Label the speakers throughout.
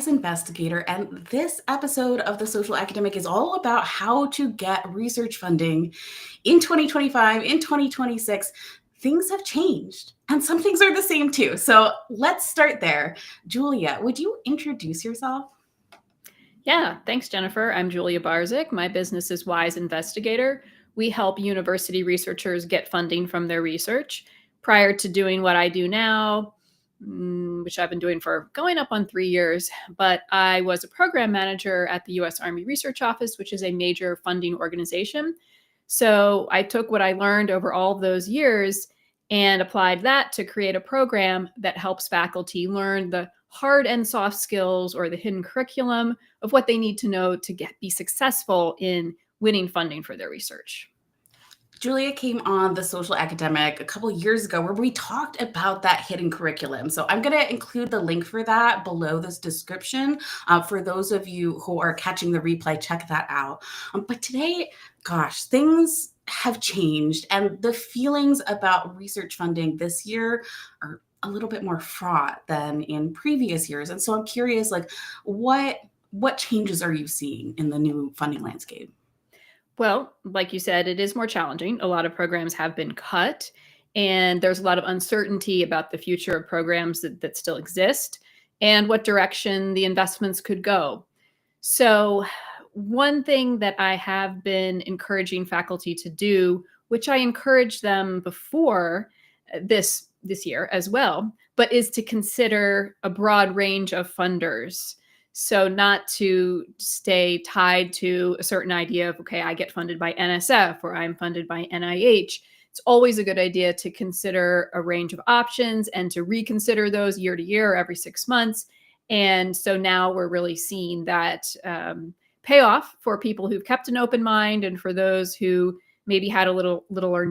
Speaker 1: Wise Investigator, and this episode of The Social Academic is all about how to get research funding in 2025, in 2026. Things have changed, and some things are the same too. So let's start there. Julia, would you introduce yourself?
Speaker 2: Yeah, thanks, Jennifer. I'm Julia Barzyk. My business is Wise Investigator. We help university researchers get funding from their research. Prior to doing what I do now, which I've been doing for going up on 3 years, but I was a program manager at the U.S. Army Research Office, which is a major funding organization. So I took what I learned over all of those years and applied that to create a program that helps faculty learn the hard and soft skills or the hidden curriculum of what they need to know to be successful in winning funding for their research.
Speaker 1: Julia came on The Social Academic a couple years ago where we talked about that hidden curriculum. So I'm going to include the link for that below this description. For those of you who are catching the replay, check that out. But today, gosh, things have changed, and the feelings about research funding this year are a little bit more fraught than in previous years. And so I'm curious, like, what changes are you seeing in the new funding landscape?
Speaker 2: Well, like you said, it is more challenging. A lot of programs have been cut, and there's a lot of uncertainty about the future of programs that still exist and what direction the investments could go. So, one thing that I have been encouraging faculty to do, which I encouraged them before this year as well, but is to consider a broad range of funders. So not to stay tied to a certain idea of, okay, I get funded by NSF or I'm funded by NIH. It's always a good idea to consider a range of options and to reconsider those year to year or every 6 months. And so now we're really seeing that payoff for people who've kept an open mind, and for those who maybe had a little or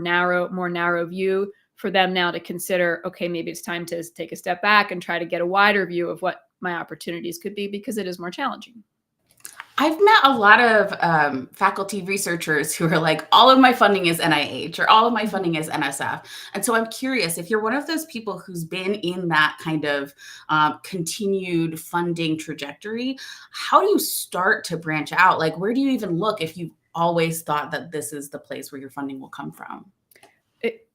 Speaker 2: more narrow view, for them now to consider, okay, maybe it's time to take a step back and try to get a wider view of what my opportunities could be, because it is more challenging.
Speaker 1: I've met a lot of faculty researchers who are like, all of my funding is NIH or all of my funding is NSF. And so I'm curious, if you're one of those people who's been in that kind of continued funding trajectory, how do you start to branch out? Like, where do you even look if you've always thought that this is the place where your funding will come from?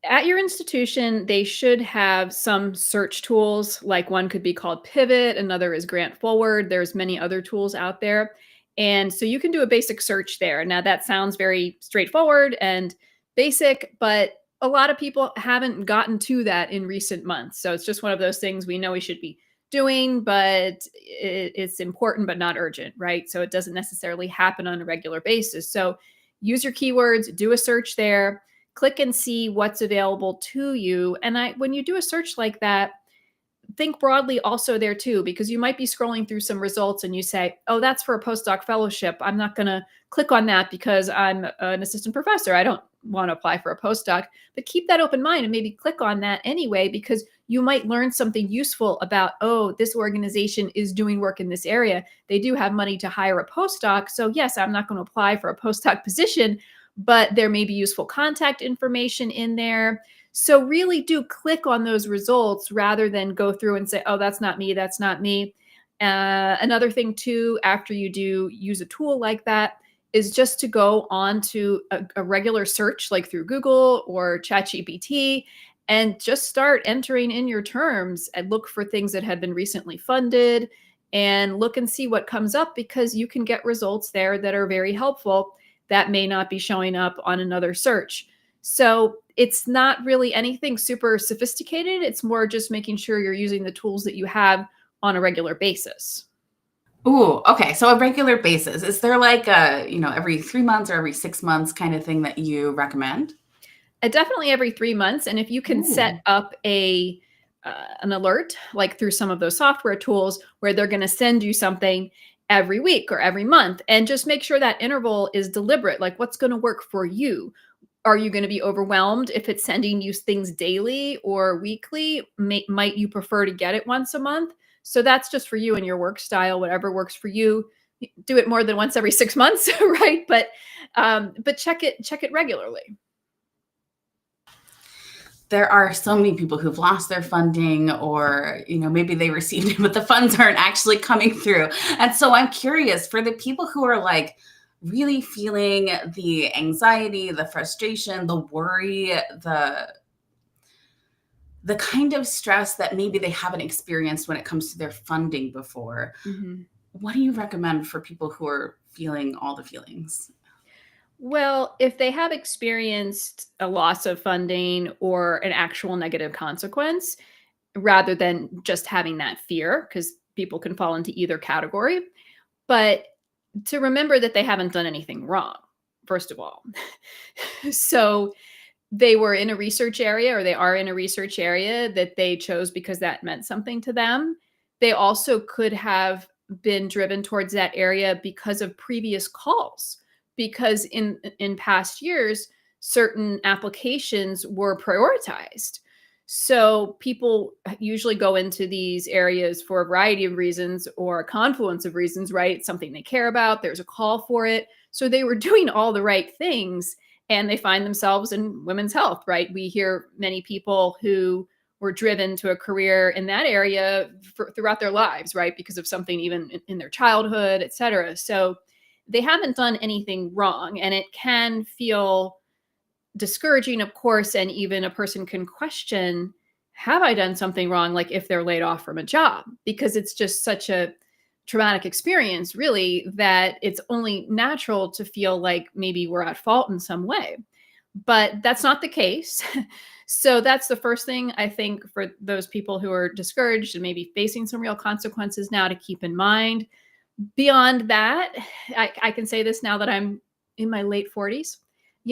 Speaker 2: At your institution, they should have some search tools. Like, one could be called Pivot, another is Grant Forward. There's many other tools out there. And so you can do a basic search there. Now, that sounds very straightforward and basic, but a lot of people haven't gotten to that in recent months. So it's just one of those things we know we should be doing, but it's important but not urgent, right? So it doesn't necessarily happen on a regular basis. So use your keywords, do a search there, click and see what's available to you. And when you do a search like that, think broadly also there too, because you might be scrolling through some results and you say, oh, that's for a postdoc fellowship. I'm not going to click on that because I'm an assistant professor. I don't want to apply for a postdoc. But keep that open mind and maybe click on that anyway, because you might learn something useful about, oh, this organization is doing work in this area. They do have money to hire a postdoc. So yes, I'm not going to apply for a postdoc position, but there may be useful contact information in there. So really do click on those results rather than go through and say, oh, that's not me, that's not me. Another thing too, after you do use a tool like that, is just to go on to a regular search like through Google or ChatGPT and just start entering in your terms and look for things that have been recently funded and look and see what comes up, because you can get results there that are very helpful that may not be showing up on another search. So it's not really anything super sophisticated. It's more just making sure you're using the tools that you have on a regular basis.
Speaker 1: Ooh, okay. So a regular basis. Is there like a, every 3 months or every 6 months kind of thing that you recommend?
Speaker 2: Definitely every 3 months. And if you can set up an alert, like through some of those software tools where they're going to send you something every week or every month, and just make sure that interval is deliberate, like what's going to work for you. Are you going to be overwhelmed if it's sending you things daily or weekly? Might you prefer to get it once a month? So that's just for you and your work style, whatever works for you. Do it more than once every 6 months, right? But check it regularly.
Speaker 1: there are so many people who've lost their funding, or, maybe they received it, but the funds aren't actually coming through. And so I'm curious, for the people who are like really feeling the anxiety, the frustration, the worry, the kind of stress that maybe they haven't experienced when it comes to their funding before.
Speaker 2: Mhm.
Speaker 1: What do you recommend for people who are feeling all the feelings?
Speaker 2: Well, if they have experienced a loss of funding or an actual negative consequence, rather than just having that fear, because people can fall into either category, but to remember that they haven't done anything wrong, first of all. So they were in a research area, or they are in a research area that they chose because that meant something to them. They also could have been driven towards that area because of previous calls, because in past years certain applications were prioritized. So people usually go into these areas for a variety of reasons, or a confluence of reasons, right? It's something they care about, there's a call for it. So they were doing all the right things, and they find themselves in women's health, right? We hear many people who were driven to a career in that area throughout their lives, right? Because of something even in their childhood, et cetera. So they haven't done anything wrong, and it can feel discouraging, of course, and even a person can question, have I done something wrong? Like if they're laid off from a job, because it's just such a traumatic experience, really, that it's only natural to feel like maybe we're at fault in some way. But that's not the case. So that's the first thing I think for those people who are discouraged and maybe facing some real consequences now, to keep in mind. Beyond that, I can say this now that I'm in my late 40s.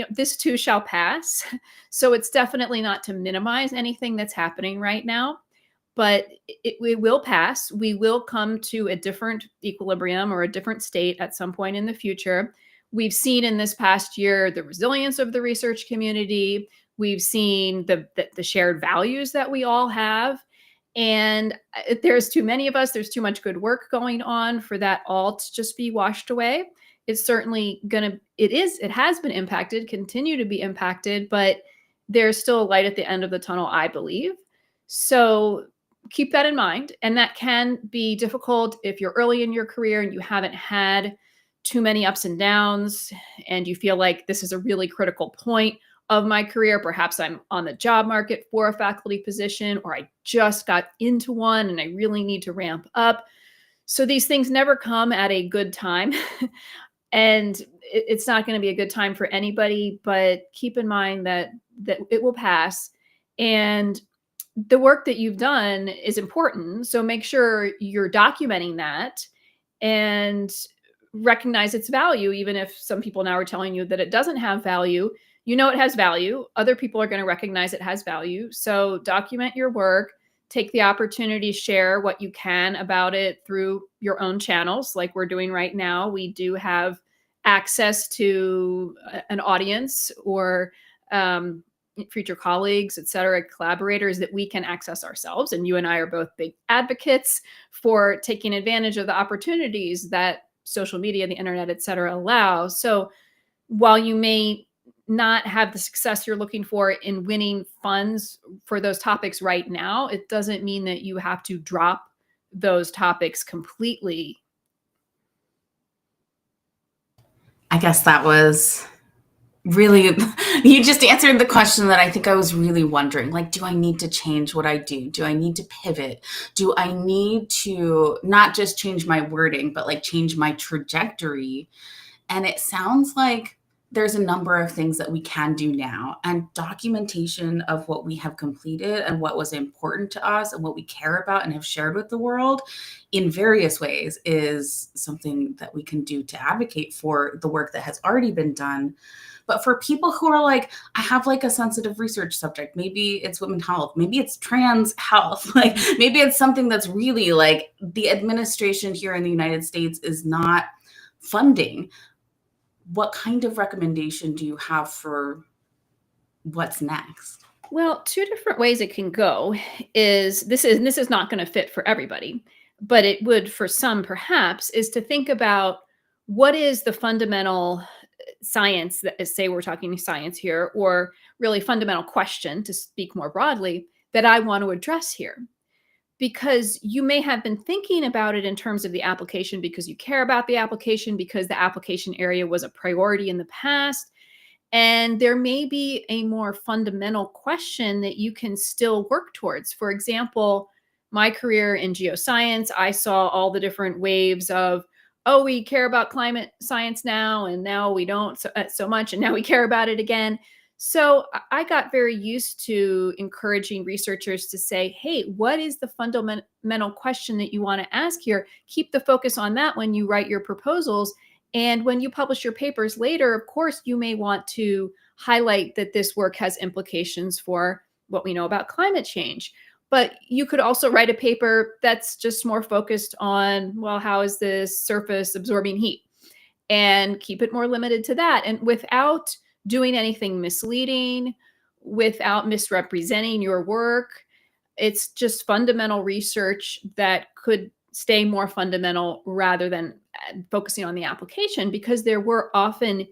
Speaker 2: This too shall pass. So it's definitely not to minimize anything that's happening right now, but it will pass. We will come to a different equilibrium or a different state at some point in the future. We've seen in this past year the resilience of the research community. We've seen the shared values that we all have. And there's too many of us, there's too much good work going on for that all to just be washed away. It's certainly it has been impacted, continue to be impacted, but there's still a light at the end of the tunnel, I believe. So keep that in mind. And that can be difficult if you're early in your career and you haven't had too many ups and downs, and you feel like this is a really critical point of my career. Perhaps I'm on the job market for a faculty position, or I just got into one and I really need to ramp up. So these things never come at a good time. And it's not going to be a good time for anybody, but keep in mind that it will pass. And the work that you've done is important. So make sure you're documenting that and recognize its value, even if some people now are telling you that it doesn't have value. It has value. Other people are going to recognize it has value. So document your work, take the opportunity to share what you can about it through your own channels, like we're doing right now. We do have access to an audience, or future colleagues, et cetera, collaborators that we can access ourselves. And you and I are both big advocates for taking advantage of the opportunities that social media, the internet, et cetera, allow. So while you may not have the success you're looking for in winning funds for those topics right now, it doesn't mean that you have to drop those topics completely.
Speaker 1: I guess that was really, you just answered the question that I think I was really wondering. Like, do I need to change what I do? Do I need to pivot? Do I need to not just change my wording, but like change my trajectory? And it sounds like there's a number of things that we can do now, and documentation of what we have completed and what was important to us and what we care about and have shared with the world in various ways is something that we can do to advocate for the work that has already been done. But for people who are like, I have like a sensitive research subject, maybe it's women's health, maybe it's trans health, like maybe it's something that's really like the administration here in the United States is not funding. What kind of recommendation do you have for what's next?
Speaker 2: Well, two different ways it can go is this is not going to fit for everybody, but it would for some perhaps, is to think about what is the fundamental science, that say we're talking science here, or really fundamental question to speak more broadly, that I want to address here. Because you may have been thinking about it in terms of the application because you care about the application, because the application area was a priority in the past. And there may be a more fundamental question that you can still work towards. For example, my career in geoscience, I saw all the different waves of, oh, we care about climate science now, and now we don't so much, and now we care about it again. So I got very used to encouraging researchers to say, hey, what is the fundamental question that you want to ask here? Keep the focus on that when you write your proposals. And when you publish your papers later, of course, you may want to highlight that this work has implications for what we know about climate change. But you could also write a paper that's just more focused on, well, how is this surface absorbing heat? And keep it more limited to that. And without doing anything misleading, without misrepresenting your work, it's just fundamental research that could stay more fundamental rather than focusing on the application, because there were often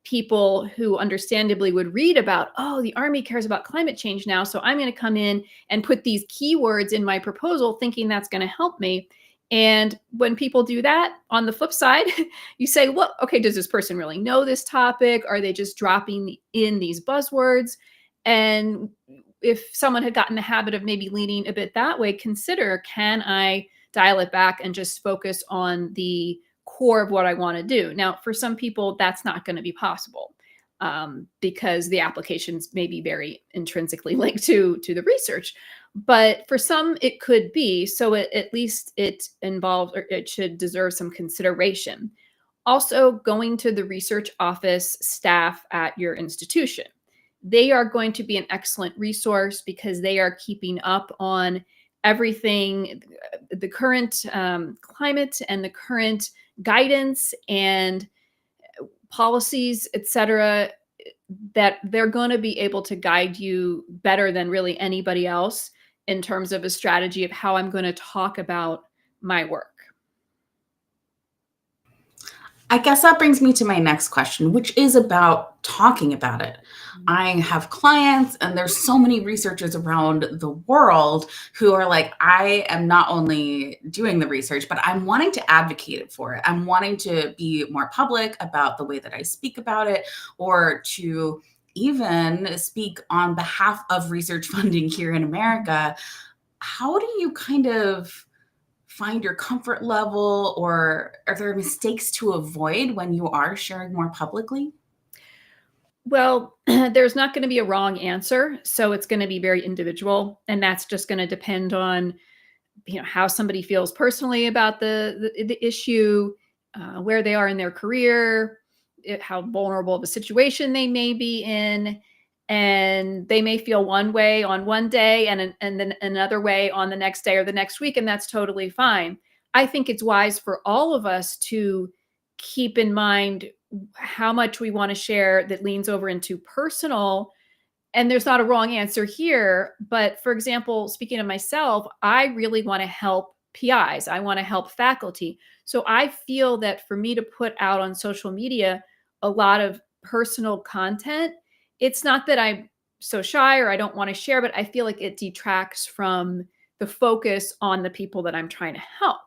Speaker 2: people who understandably would read about, oh, the Army cares about climate change now, so I'm going to come in and put these keywords in my proposal thinking that's going to help me. And when people do that, on the flip side, you say, well, okay, does this person really know this topic? Are they just dropping in these buzzwords? And if someone had gotten the habit of maybe leaning a bit that way, consider, can I dial it back and just focus on the core of what I want to do? Now, for some people, that's not going to be possible because the applications may be very intrinsically linked to the research. But for some, it could be. So at least it involves, or it should deserve some consideration. Also, going to the research office staff at your institution. They are going to be an excellent resource because they are keeping up on everything, the current climate and the current guidance and policies, et cetera, that they're going to be able to guide you better than really anybody else in terms of a strategy of how I'm going to talk about my work.
Speaker 1: I guess that brings me to my next question, which is about talking about it. I have clients, and there's so many researchers around the world who are like, I am not only doing the research, but I'm wanting to advocate for it. I'm wanting to be more public about the way that I speak about it, or to even speak on behalf of research funding here in America. How do you kind of find your comfort level, or are there mistakes to avoid when you are sharing more publicly?
Speaker 2: Well, there's not going to be a wrong answer. So it's going to be very individual. And that's just going to depend on, how somebody feels personally about the issue, where they are in their career, how vulnerable of a situation they may be in. And they may feel one way on one day and then another way on the next day or the next week. And that's totally fine. I think it's wise for all of us to keep in mind how much we want to share that leans over into personal. And there's not a wrong answer here. But for example, speaking of myself, I really want to help PIs. I want to help faculty. So I feel that for me to put out on social media a lot of personal content, it's not that I'm so shy or I don't want to share, but I feel like it detracts from the focus on the people that I'm trying to help.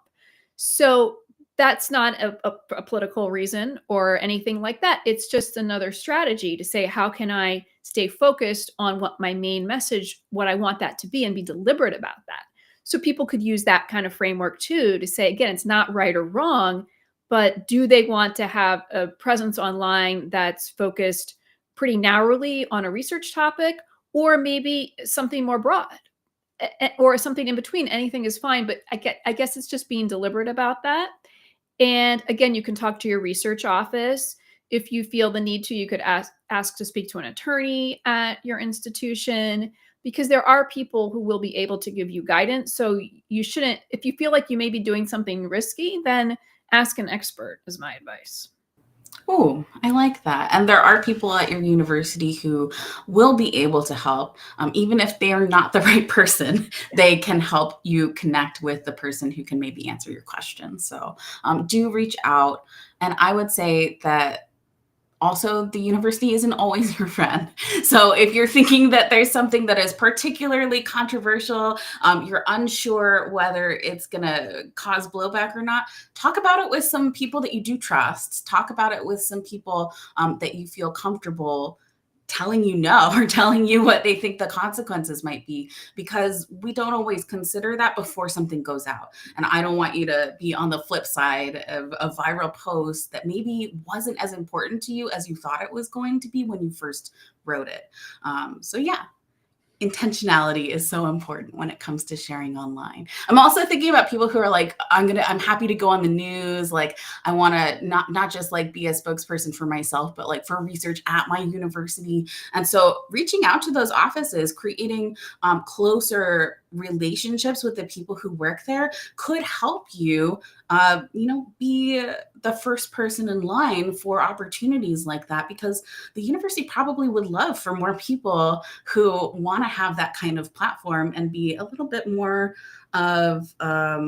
Speaker 2: So that's not a political reason or anything like that. It's just another strategy to say, how can I stay focused on what my main message, what I want that to be, and be deliberate about that? So people could use that kind of framework too to say, again, it's not right or wrong, but do they want to have a presence online that's focused pretty narrowly on a research topic, or maybe something more broad, or something in between? Anything is fine, but I guess it's just being deliberate about that. And again, you can talk to your research office. If you feel the need to, you could ask to speak to an attorney at your institution, because there are people who will be able to give you guidance. So you shouldn't, if you feel like you may be doing something risky, then ask an expert, is my advice.
Speaker 1: Oh, I like that. And there are people at your university who will be able to help. Even if they are not the right person, they can help you connect with the person who can maybe answer your questions. So do reach out. And I would say that Also, the university isn't always your friend. So if you're thinking that there's something that is particularly controversial, you're unsure whether it's going to cause blowback or not, talk about it with some people that you do trust. Talk about it with some people that you feel comfortable telling you no or telling you what they think the consequences might be, because we don't always consider that before something goes out. And I don't want you to be on the flip side of a viral post that maybe wasn't as important to you as you thought it was going to be when you first wrote it. So yeah, intentionality is so important when it comes to sharing online. I'm also thinking about people who are like, I'm happy to go on the news. Like, I want to not just like be a spokesperson for myself, but like for research at my university. And so reaching out to those offices, creating closer relationships with the people who work there could help you, be the first person in line for opportunities like that, because the university probably would love for more people who want to have that kind of platform and be a little bit more of, I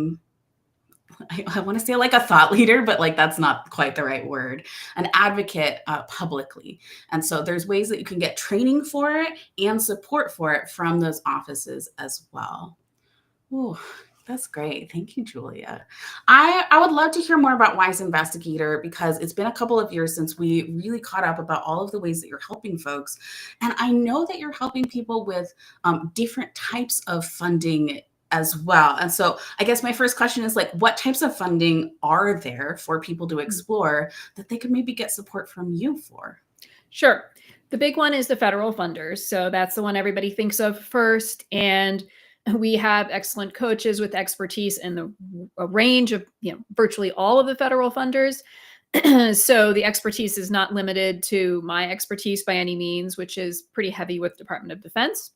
Speaker 1: want to say like a thought leader, but like that's not quite the right word, an advocate publicly. And so there's ways that you can get training for it and support for it from those offices as well. Ooh, that's great. Thank you, Julia. I would love to hear more about Wise Investigator, because it's been a couple of years since we really caught up about all of the ways that you're helping folks. And I know that you're helping people with different types of funding as well. And so I guess my first question is like, what types of funding are there for people to explore that they could maybe get support from you for?
Speaker 2: Sure. The big one is the federal funders. So that's the one everybody thinks of first. And we have excellent coaches with expertise in a range of, virtually all of the federal funders. So the expertise is not limited to my expertise by any means, which is pretty heavy with Department of Defense.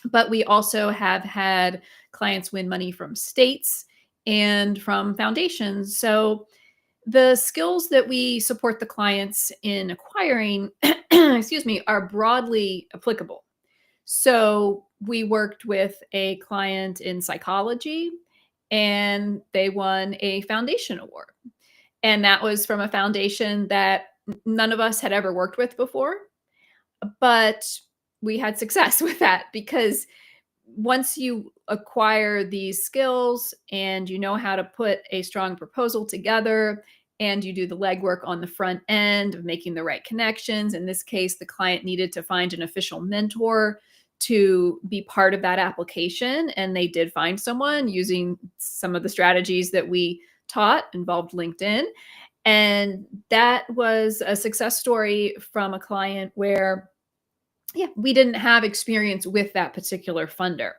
Speaker 2: But we also have had clients win money from states and from foundations. So the skills that we support the clients in acquiring, excuse me, are broadly applicable. So we worked with a client in psychology, and they won a foundation award. And that was from a foundation that none of us had ever worked with before. But we had success with that, because once you acquire these skills and you know how to put a strong proposal together, and you do the legwork on the front end of making the right connections. In this case, the client needed to find an official mentor to be part of that application. And they did find someone using some of the strategies that we taught, involved LinkedIn. And that was a success story from a client where we didn't have experience with that particular funder.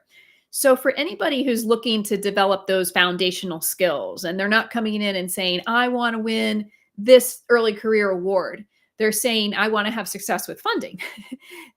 Speaker 2: So for anybody who's looking to develop those foundational skills, and they're not coming in and saying, I want to win this early career award, they're saying, I want to have success with funding.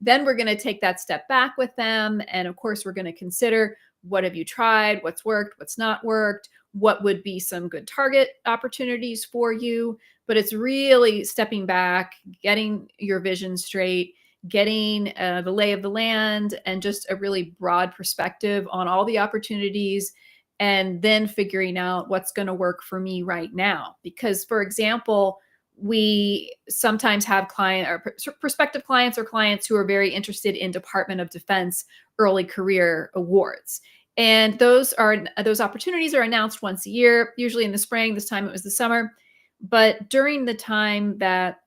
Speaker 2: Then we're going to take that step back with them. And of course, we're going to consider, what have you tried? What's worked? What's not worked? What would be some good target opportunities for you? But it's really stepping back, getting your vision straight, getting the lay of the land, and just a really broad perspective on all the opportunities, and then figuring out what's going to work for me right now. Because, for example, we sometimes have prospective clients or clients who are very interested in Department of Defense early career awards. And those opportunities are announced once a year, usually in the spring. This time it was the summer. But during the time that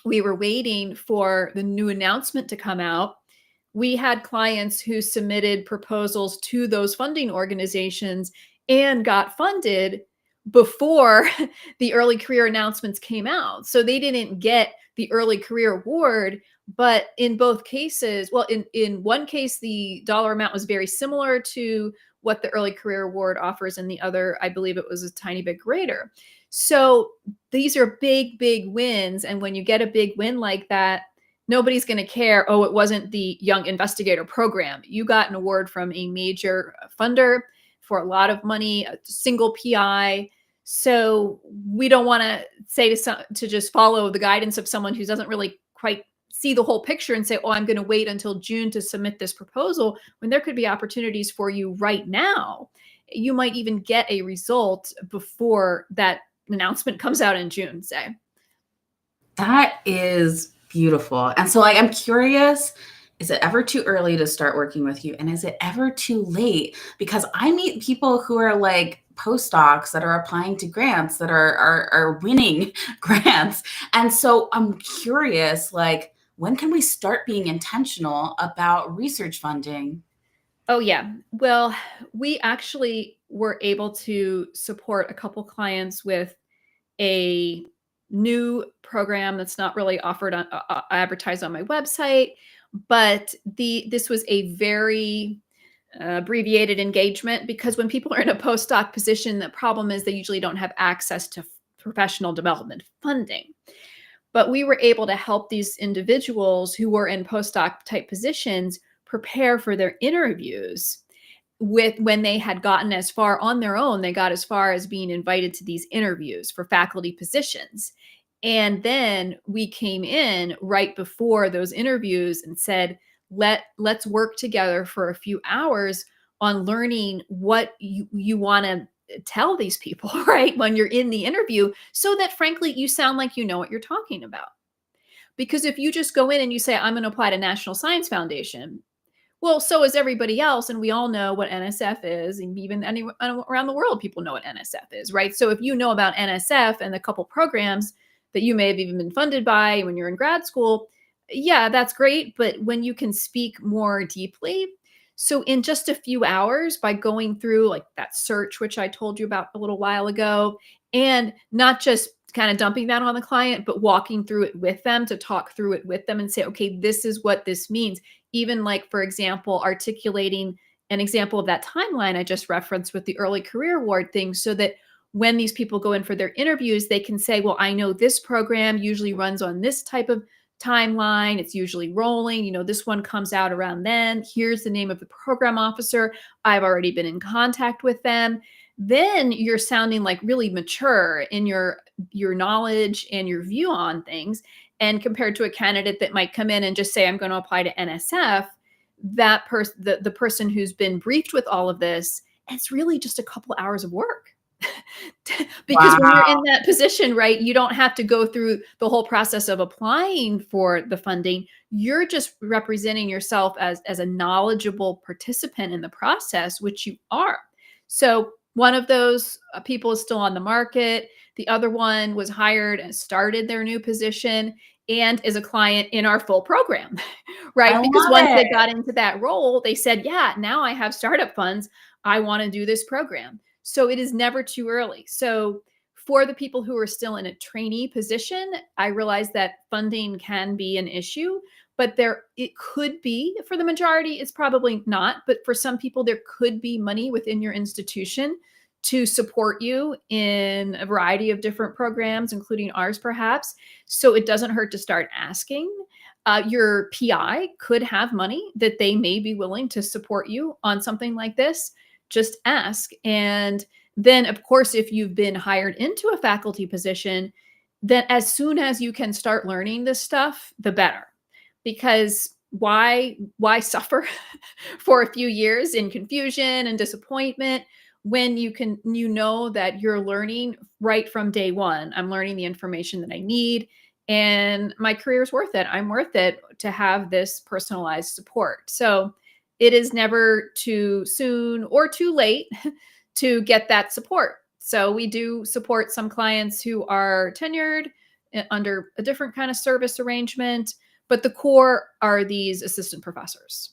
Speaker 2: we were waiting for the new announcement to come out, we had clients who submitted proposals to those funding organizations and got funded before the early career announcements came out. So they didn't get the early career award, but in both cases, well, in one case, the dollar amount was very similar to what the early career award offers. In the other, I believe it was a tiny bit greater. So these are big, big wins. And when you get a big win like that, nobody's going to care, oh, it wasn't the Young Investigator program. You got an award from a major funder for a lot of money, a single PI. So we don't want to say to just follow the guidance of someone who doesn't really quite see the whole picture and say, oh, I'm going to wait until June to submit this proposal, when there could be opportunities for you right now. You might even get a result before that announcement comes out in June, say.
Speaker 1: That is beautiful. And so, like, I'm curious, is it ever too early to start working with you? And is it ever too late? Because I meet people who are like postdocs that are applying to grants that are winning grants. And so I'm curious, like, when can we start being intentional about research funding?
Speaker 2: Oh, yeah. Well, we actually were able to support a couple clients with a new program that's not really offered on advertised on my website, but the this was a very abbreviated engagement because when people are in a postdoc position, the problem is they usually don't have access to professional development funding. But we were able to help these individuals who were in postdoc type positions prepare for their interviews with when they had gotten as far on their own, they got as far as being invited to these interviews for faculty positions. And then we came in right before those interviews and said, let's work together for a few hours on learning what you want to tell these people, right? When you're in the interview, so that frankly, you sound like you know what you're talking about. Because if you just go in and you say, I'm going to apply to National Science Foundation, well, so is everybody else. And we all know what NSF is. And even anywhere around the world, people know what NSF is, right? So if you know about NSF and the couple programs that you may have even been funded by when you're in grad school, yeah, that's great. But when you can speak more deeply, so in just a few hours by going through like that search, which I told you about a little while ago, and not just kind of dumping that on the client, but walking through it with them to talk through it with them and say, okay, this is what this means. Even like, for example, articulating an example of that timeline I just referenced with the early career award thing so that when these people go in for their interviews, they can say, well, I know this program usually runs on this type of timeline. It's usually rolling. This one comes out around then. Here's the name of the program officer. I've already been in contact with them. Then you're sounding like really mature in your knowledge and your view on things. And compared to a candidate that might come in and just say, I'm going to apply to NSF, that person, the person who's been briefed with all of this, it's really just a couple hours of work. Because when you're in
Speaker 1: Wow.
Speaker 2: that position, right, you don't have to go through the whole process of applying for the funding. You're just representing yourself as a knowledgeable participant in the process, which you are. So one of those people is still on the market. The other one was hired and started their new position and is a client in our full program,
Speaker 1: I
Speaker 2: right? Because
Speaker 1: love
Speaker 2: once they
Speaker 1: it.
Speaker 2: got into that role, they said, yeah, now I have startup funds. I want to do this program. So it is never too early. So for the people who are still in a trainee position, I realize that funding can be an issue, but it could be for the majority, it's probably not. But for some people, there could be money within your institution to support you in a variety of different programs, including ours, perhaps. So it doesn't hurt to start asking. Your PI could have money that they may be willing to support you on something like this. Just ask. And then, of course, if you've been hired into a faculty position, then as soon as you can start learning this stuff, the better. Because why suffer for a few years in confusion and disappointment when you know that you're learning right from day one. I'm learning the information that I need and my career is worth it. I'm worth it to have this personalized support. So it is never too soon or too late to get that support. So we do support some clients who are tenured under a different kind of service arrangement, but the core are these assistant professors.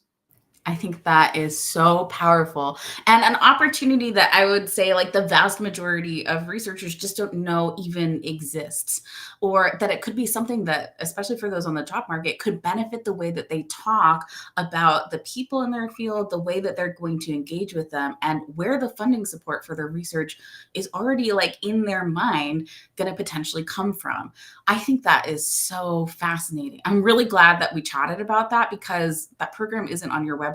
Speaker 1: I think that is so powerful and an opportunity that I would say like the vast majority of researchers just don't know even exists, or that it could be something that, especially for those on the job market, could benefit the way that they talk about the people in their field, the way that they're going to engage with them, and where the funding support for their research is already like in their mind going to potentially come from. I think that is so fascinating. I'm really glad that we chatted about that because that program isn't on your website.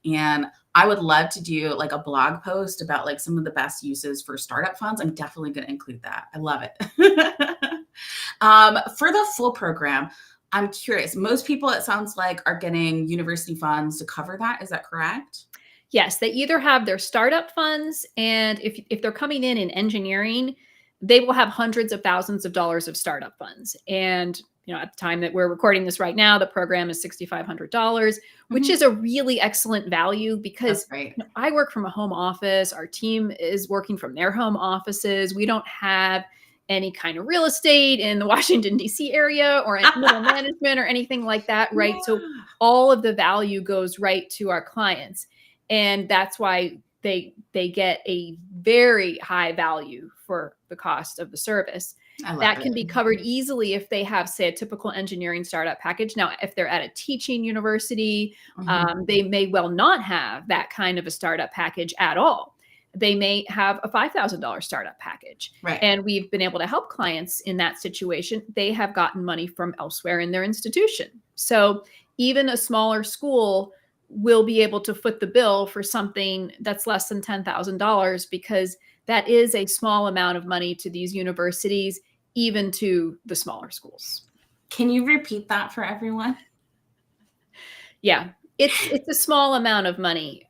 Speaker 1: And I would love to do like a blog post about like some of the best uses for startup funds. I'm definitely going to include that. I love it. For the full program, I'm curious. Most people, it sounds like, are getting university funds to cover that. Is that correct?
Speaker 2: Yes, they either have their startup funds, and if they're coming in engineering, they will have hundreds of thousands of dollars of startup funds. And, at the time that we're recording this right now, the program is $6,500, which
Speaker 1: Mhm.
Speaker 2: is a really excellent value because
Speaker 1: That's great.
Speaker 2: I work from a home office. Our team is working from their home offices. We don't have any kind of real estate in the Washington, D.C. area or in middle management or anything like that, right? So
Speaker 1: Yeah.
Speaker 2: all of the value goes right to our clients. And that's why they get a very high value for the cost of the service.
Speaker 1: I love
Speaker 2: That
Speaker 1: it.
Speaker 2: can be covered easily if they have, say, a typical engineering startup package. Now, if they're at a teaching university,
Speaker 1: Mhm.
Speaker 2: they may well not have that kind of a startup package at all. They may have a $5,000 startup package.
Speaker 1: Right.
Speaker 2: And we've been able to help clients in that situation. They have gotten money from elsewhere in their institution. So even a smaller school will be able to foot the bill for something that's less than $10,000 because that is a small amount of money to these universities, even to the smaller schools.
Speaker 1: Can you repeat that for everyone?
Speaker 2: Yeah, it's a small amount of money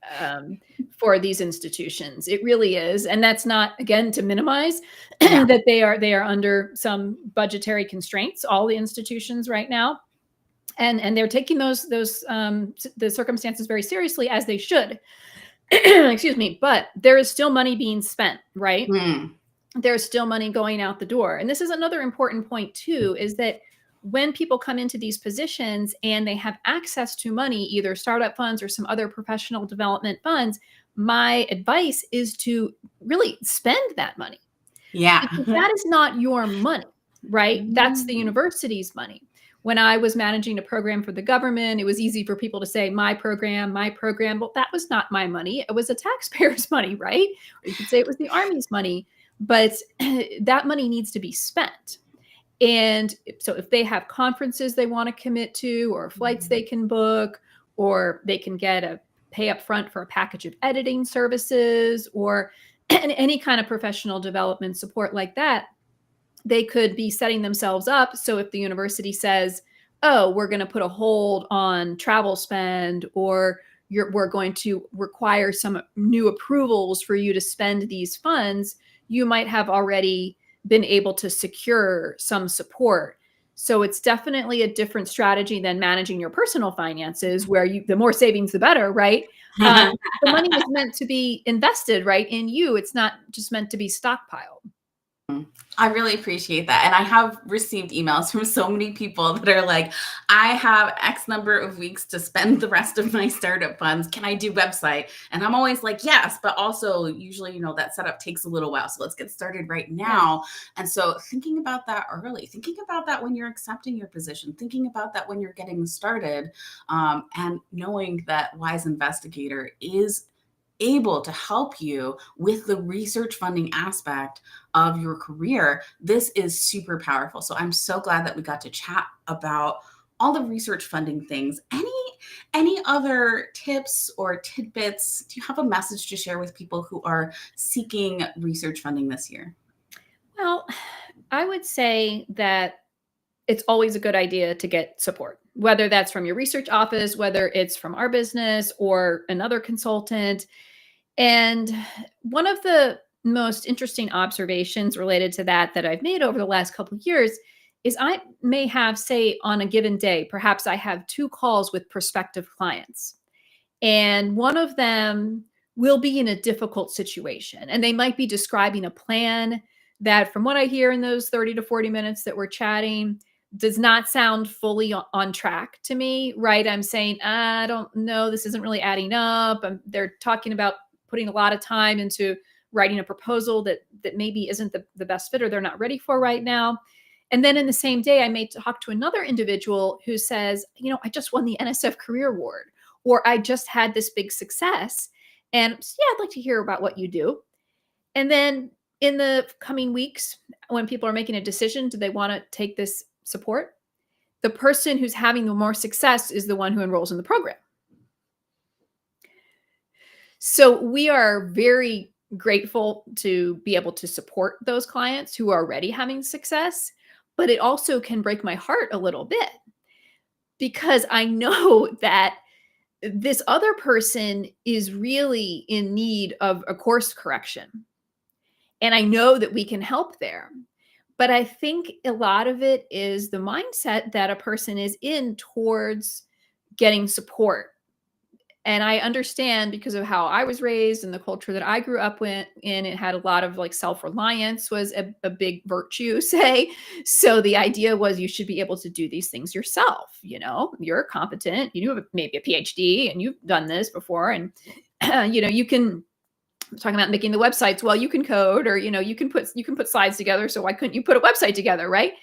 Speaker 2: for these institutions. It really is, and that's not again to minimize
Speaker 1: Yeah.
Speaker 2: that they are under some budgetary constraints. All the institutions right now, and they're taking the circumstances very seriously as they should. Excuse me, but there is still money being spent, right?
Speaker 1: Mm.
Speaker 2: There's still money going out the door. And this is another important point too, is that when people come into these positions and they have access to money, either startup funds or some other professional development funds, my advice is to really spend that money
Speaker 1: Yeah.
Speaker 2: because that is not your money, right? That's the
Speaker 1: Mm.
Speaker 2: university's money. When I was managing a program for the government, it was easy for people to say, my program, my program. Well, that was not my money. It was a taxpayer's money, right? Or you could say it was the Army's money, but that money needs to be spent. And so if they have conferences they want to commit to, or flights they can book, or they can get a pay up front for a package of editing services, or any kind of professional development support like that, they could be setting themselves up. So if the university says, oh, we're going to put a hold on travel spend, or we're going to require some new approvals for you to spend these funds, you might have already been able to secure some support. So it's definitely a different strategy than managing your personal finances, where the more savings, the better, right? The money is meant to be invested, right, in you. It's not just meant to be stockpiled.
Speaker 1: I really appreciate that. And I have received emails from so many people that are like, I have X number of weeks to spend the rest of my startup funds. Can I do website? And I'm always like, yes, but also usually, that setup takes a little while. So let's get started right
Speaker 2: Yeah.
Speaker 1: now. And so thinking about that early, thinking about that when you're accepting your position, thinking about that when you're getting started, and knowing that Wise Investigator is able to help you with the research funding aspect of your career, this is super powerful. So I'm so glad that we got to chat about all the research funding things. Any other tips or tidbits? Do you have a message to share with people who are seeking research funding this year?
Speaker 2: Well, I would say that it's always a good idea to get support, whether that's from your research office, whether it's from our business or another consultant. And one of the most interesting observations related to that I've made over the last couple of years is I may have, say, on a given day, perhaps I have 2 calls with prospective clients. And one of them will be in a difficult situation. And they might be describing a plan that, from what I hear in those 30 to 40 minutes that we're chatting, does not sound fully on track to me, right? I'm saying, I don't know, this isn't really adding up. They're talking about putting a lot of time into writing a proposal that maybe isn't the best fit or they're not ready for right now. And then in the same day, I may talk to another individual who says, I just won the NSF Career Award, or I just had this big success. And yeah, I'd like to hear about what you do. And then in the coming weeks, when people are making a decision, do they want to take this support? The person who's having the more success is the one who enrolls in the program. So we are very grateful to be able to support those clients who are already having success, but it also can break my heart a little bit because I know that this other person is really in need of a course correction. And I know that we can help there. But I think a lot of it is the mindset that a person is in towards getting support. And I understand because of how I was raised and the culture that I grew up in, it had a lot of like self-reliance was a big virtue, say. So the idea was you should be able to do these things yourself. You're competent, you have maybe a PhD and you've done this before. And you can talking about making the websites. Well, you can code, or you can put slides together. So why couldn't you put a website together, right?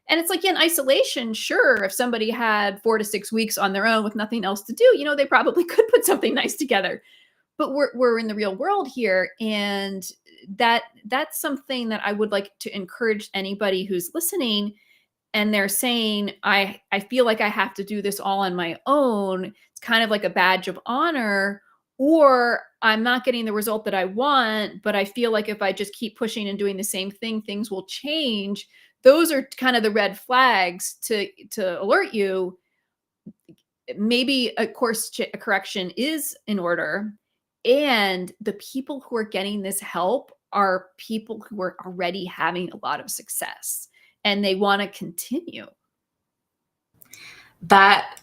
Speaker 2: And it's like in isolation, sure, if somebody had 4 to 6 weeks on their own with nothing else to do, they probably could put something nice together. But we're in the real world here, and that's something that I would like to encourage anybody who's listening and they're saying, I feel like I have to do this all on my own. It's kind of like a badge of honor, or I'm not getting the result that I want, but I feel like if I just keep pushing and doing the same thing, things will change. Those are kind of the red flags to alert you. Maybe a course correction is in order, and the people who are getting this help are people who are already having a lot of success and they want to continue.
Speaker 1: That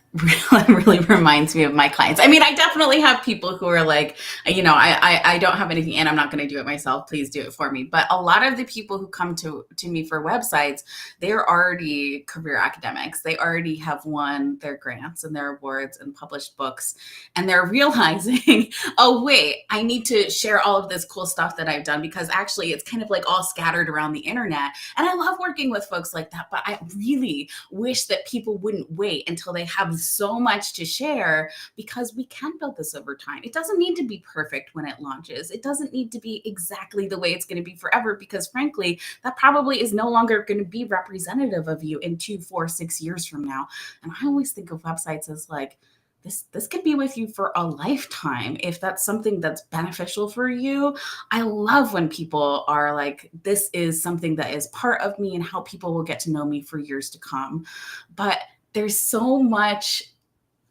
Speaker 1: really reminds me of my clients. I mean, I definitely have people who are like, I don't have anything and I'm not going to do it myself. Please do it for me. But a lot of the people who come to me for websites, they're already career academics. They already have won their grants and their awards and published books. And they're realizing, oh, wait, I need to share all of this cool stuff that I've done, because actually it's kind of like all scattered around the internet. And I love working with folks like that. But I really wish that people wouldn't wait until they have so much to share, because we can build this over time. It doesn't need to be perfect when it launches. It doesn't need to be exactly the way it's going to be forever, because frankly, that probably is no longer going to be representative of you in 2, 4, 6 years from now. And I always think of websites as like, this could be with you for a lifetime if that's something that's beneficial for you. I love when people are like, this is something that is part of me and how people will get to know me for years to come. But there's so much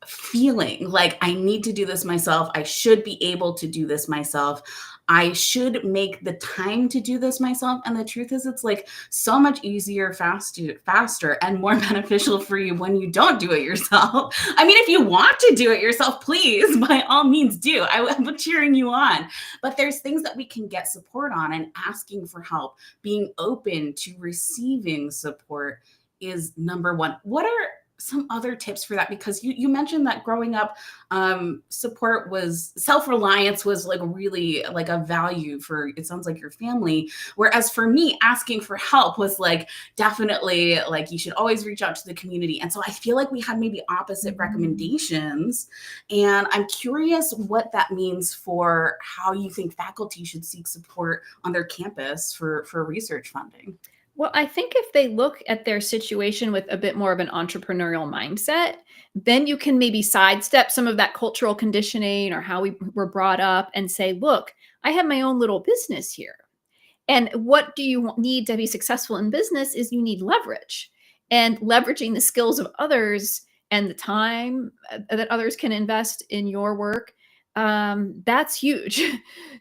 Speaker 1: feeling like I need to do this myself. I should be able to do this myself. I should make the time to do this myself. And the truth is, it's like so much easier, faster, and more beneficial for you when you don't do it yourself. I mean, if you want to do it yourself, please, by all means do. I'm cheering you on. But there's things that we can get support on, and asking for help, being open to receiving support is number one. What are some other tips for that? Because you mentioned that growing up, support was, self-reliance was like really like a value for, it sounds like, your family. Whereas for me, asking for help was like definitely like, you should always reach out to the community. And so I feel like we had maybe opposite recommendations. And I'm curious what that means for how you think faculty should seek support on their campus for research funding.
Speaker 2: Well, I think if they look at their situation with a bit more of an entrepreneurial mindset, then you can maybe sidestep some of that cultural conditioning or how we were brought up and say, look, I have my own little business here. And what do you need to be successful in business is you need leverage, and leveraging the skills of others and the time that others can invest in your work. That's huge.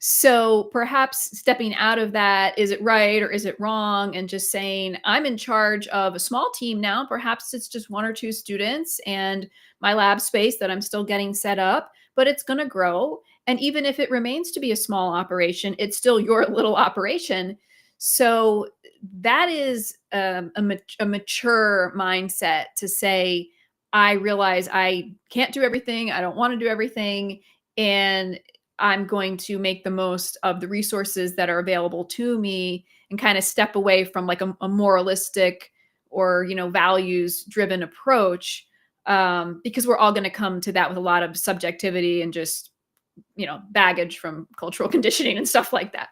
Speaker 2: So perhaps stepping out of that, is it right or is it wrong? And just saying, I'm in charge of a small team now. Perhaps it's just 1 or 2 students and my lab space that I'm still getting set up, but it's going to grow. And even if it remains to be a small operation, it's still your little operation. So that is a mature mindset to say, I realize I can't do everything. I don't want to do everything. And I'm going to make the most of the resources that are available to me, and kind of step away from like a moralistic or, values driven approach. Because we're all going to come to that with a lot of subjectivity and just, baggage from cultural conditioning and stuff like that.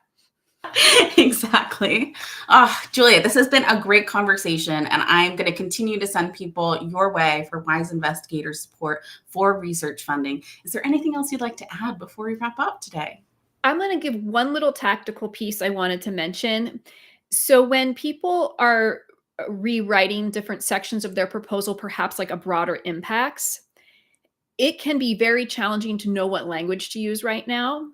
Speaker 1: Exactly. Oh, Julia, this has been a great conversation, and I'm going to continue to send people your way for Wise Investigator support for research funding. Is there anything else you'd like to add before we wrap up today?
Speaker 2: I'm going to give one little tactical piece I wanted to mention. So when people are rewriting different sections of their proposal, perhaps like a broader impacts, it can be very challenging to know what language to use right now.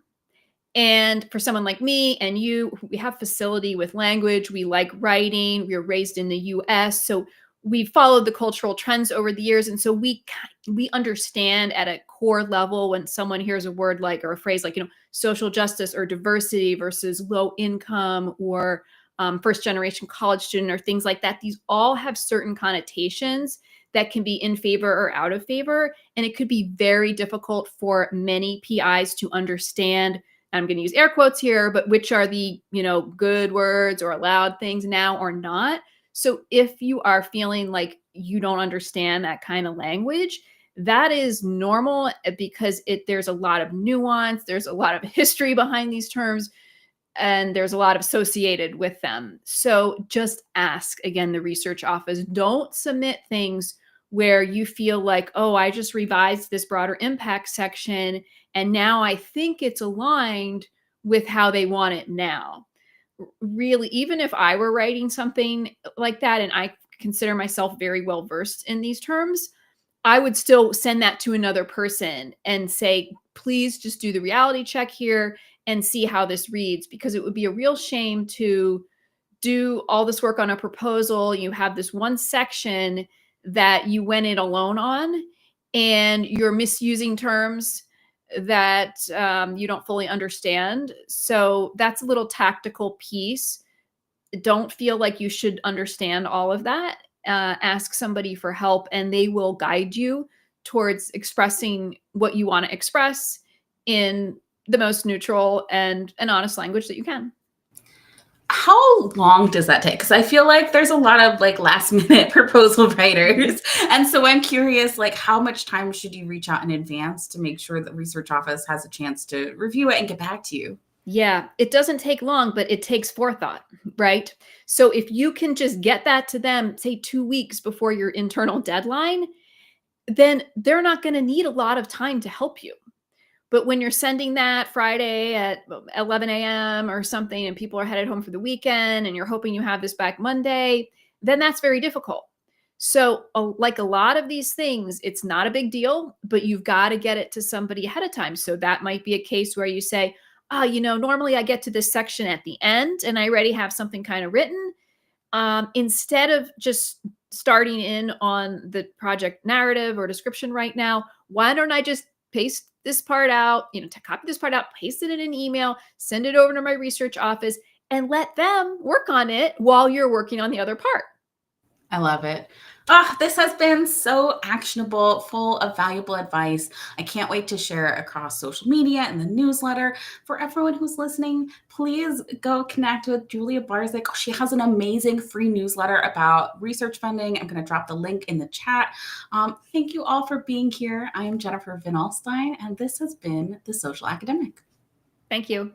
Speaker 2: And for someone like me and you, we have facility with language. We like writing. We were raised in the US. So we followed the cultural trends over the years. And so we understand at a core level when someone hears a word like, or a phrase like, social justice or diversity versus low income or first generation college student or things like that. These all have certain connotations that can be in favor or out of favor. And it could be very difficult for many PIs to understand. I'm going to use air quotes here, but which are the, good words or allowed things now or not. So if you are feeling like you don't understand that kind of language, that is normal because there's a lot of nuance, there's a lot of history behind these terms, and there's a lot associated with them. So just ask, again, the research office. Don't submit things where you feel like, oh, I just revised this broader impact section and now I think it's aligned with how they want it now. Really, even if I were writing something like that and I consider myself very well versed in these terms, I would still send that to another person and say, please just do the reality check here and see how this reads, because it would be a real shame to do all this work on a proposal. You have this one section that you went it alone on, and you're misusing terms that you don't fully understand. So that's a little tactical piece. Don't feel like you should understand all of that. Ask somebody for help, and they will guide you towards expressing what you want to express in the most neutral and honest language that you can.
Speaker 1: How long does that take? Because I feel like there's a lot of like last minute proposal writers. And so I'm curious, like, how much time should you reach out in advance to make sure the research office has a chance to review it and get back to you?
Speaker 2: Yeah, it doesn't take long, but it takes forethought, right? So if you can just get that to them, say 2 weeks before your internal deadline, then they're not going to need a lot of time to help you. But when you're sending that Friday at 11 a.m. or something and people are headed home for the weekend and you're hoping you have this back Monday, then that's very difficult. So, like a lot of these things, it's not a big deal, but you've got to get it to somebody ahead of time. So that might be a case where you say, normally I get to this section at the end and I already have something kind of written. Instead of just starting in on the project narrative or description right now, why don't I just paste this part out, to copy this part out, paste it in an email, send it over to my research office, and let them work on it while you're working on the other part.
Speaker 1: I love it. Oh, this has been so actionable, full of valuable advice. I can't wait to share it across social media and the newsletter. For everyone who's listening, please go connect with Julia Barzyk. She has an amazing free newsletter about research funding. I'm going to drop the link in the chat. Thank you all for being here. I am Jennifer van Alstyne, and this has been The Social Academic.
Speaker 2: Thank you.